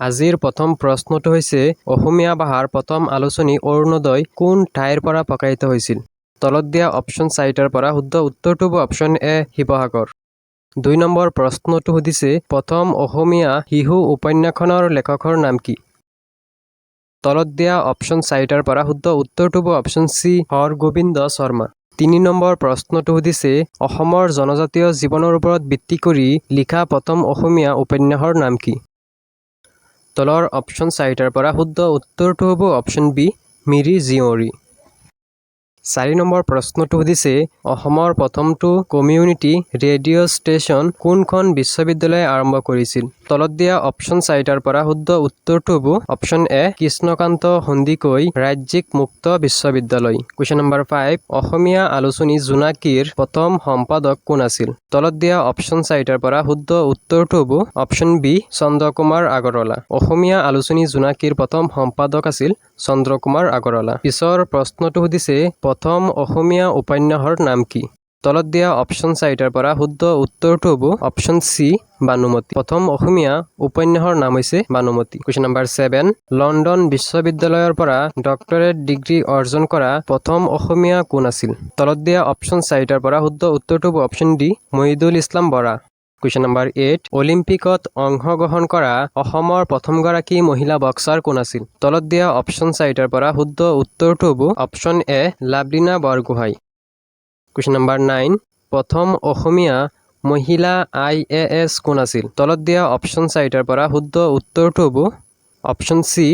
আজিৰ প্ৰথম প্ৰশ্নটো হৈছে অসমীয়া ভাষাৰ প্ৰথম আলোচনী অৰুণোদয় কোন ঠাইৰ পৰা প্ৰকাশিত হৈছিল? তলত দিয়া অপশ্যন 4টাৰ পৰা শুদ্ধ উত্তৰটো হ'ব অপশ্যন এ শিৱসাগৰ। 2 নম্বৰ প্ৰশ্নটো সুধিছে প্ৰথম অসমীয়া শিশু উপন্যাসখনৰ লেখকৰ নাম কি? তলত দিয়া অপশ্যন 4টাৰ পৰা শুদ্ধ উত্তৰটো হ'ব অপশ্যন চি হৰগোবিন্দ শৰ্মা। 3 নম্বৰ প্ৰশ্নটো সুধিছে অসমৰ জনজাতীয় জীৱনৰ ওপৰত ভিত্তি কৰি লিখা প্ৰথম অসমীয়া উপন্যাসৰ নাম কি? তলৰ অপশ্যন 4টাৰ পৰা শুদ্ধ উত্তৰটো হ'ব option B Miri Jiyori. 4 number প্ৰশ্নটো সুধিছে অসমৰ প্ৰথমটো কমিউনিটি ৰেডিঅ' ষ্টেচন কোনখন বিশ্ববিদ্যালয়ে আৰম্ভ কৰিছিল? তলত দিয়া অপশ্যন 4টাৰ পৰা শুদ্ধ উত্তৰটো হ'ব অপশ্যন এ কৃষ্ণকান্ত সন্দিকৈ ৰাজ্যিক মুক্ত বিশ্ববিদ্যালয়। কুৱেশ্যন নম্বৰ 5 অসমীয়া আলোচনী জোনাকীৰ প্ৰথম সম্পাদক কোন আছিল? তলত দিয়া অপশ্যন 4টাৰ পৰা শুদ্ধ উত্তৰটো হ'ব অপশ্যন বি চন্দ্ৰকুমাৰ আগৰৱালা। অসমীয়া আলোচনী জোনাকীৰ প্ৰথম সম্পাদক আছিল চন্দ্ৰকুমাৰ আগৰৱালা। পিছৰ প্ৰশ্নটো সুধিছে প্ৰথম অসমীয়া উপন্যাসৰ নাম কি? তলত দিয়া অপশ্যন 4টাৰ পৰা শুদ্ধ উত্তৰটো হ'ব অপশ্যন চি বানুমতী। প্ৰথম অসমীয়া উপন্যাসৰ নাম হৈছে বানুমতী। কুৱেশ্যন নম্বৰ 7 লণ্ডন বিশ্ববিদ্যালয়ৰ পৰা ডক্টৰেট ডিগ্ৰী অৰ্জন কৰা প্ৰথম অসমীয়া কোন আছিল? তলত দিয়া অপশ্যন 4টাৰ পৰা শুদ্ধ উত্তৰটো হ'ব option D Mohidul Islam Bora. Question number 8 অলিম্পিকত অংশগ্ৰহণ কৰা অসমৰ প্ৰথমগৰাকী মহিলা বক্সাৰ কোন আছিল? তলত দিয়া অপশ্যন 4টাৰ পৰা শুদ্ধ উত্তৰটো হ'ব option A Lovlina Borgohain. Question number 9 প্ৰথম অসমীয়া মহিলা IAS কোন আছিল? তলত দিয়া অপশ্যন 4টাৰ পৰা শুদ্ধ উত্তৰটো হ'ব option C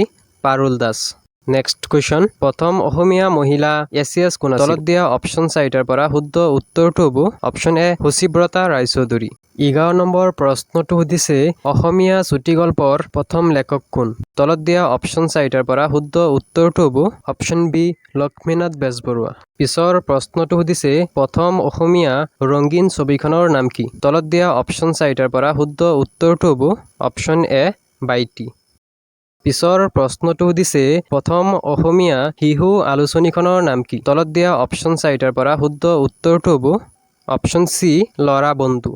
Parul Das. Next question প্ৰথম অসমীয়া মহিলা ACS কোন আছিল? তলত দিয়া অপশ্যন 4টাৰ পৰা শুদ্ধ উত্তৰটো হ'ব অপশ্যন এ সুচিব্ৰতা ৰায়চৌধুৰী। 11 নম্বৰ প্ৰশ্নটো সুধিছে অসমীয়া চুটিগল্পৰ প্ৰথম লেখক কোন? তলত দিয়া অপশ্যন 4টাৰ পৰা শুদ্ধ উত্তৰটো হ'ব অপশ্যন বি লক্ষ্মীনাথ বেজবৰুৱা। পিছৰ প্ৰশ্নটো সুধিছে প্ৰথম অসমীয়া ৰঙীন ছবিখনৰ নাম কি? তলত দিয়া অপশ্যন 4টাৰ পৰা শুদ্ধ উত্তৰটো হ'ব অপশ্যন এ বাইটী। পিছৰ প্ৰশ্নটো সুধিছে প্ৰথম অসমীয়া শিশু আলোচনীখনৰ নাম কি? তলত দিয়া অপশ্যন 4টাৰ পৰা শুদ্ধ উত্তৰটো হ'ব অপশ্যন চি ল'ৰা বন্ধু।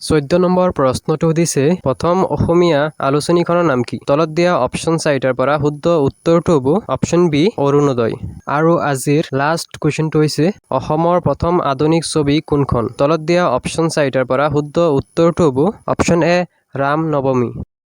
14 নম্বৰ প্ৰশ্নটো সুধিছে প্ৰথম অসমীয়া আলোচনীখনৰ নাম কি? তলত দিয়া অপশ্যন 4টাৰ পৰা শুদ্ধ উত্তৰটো হ'ব অপশ্যন বি অৰুণোদয়। আৰু আজিৰ লাষ্ট কুৱেশ্যনটো হৈছে অসমৰ প্ৰথম আধুনিক ছবি কোনখন? তলত দিয়া অপশ্যন 4টাৰ পৰা শুদ্ধ উত্তৰটো হ'ব অপশ্যন এ ৰাম নৱমী।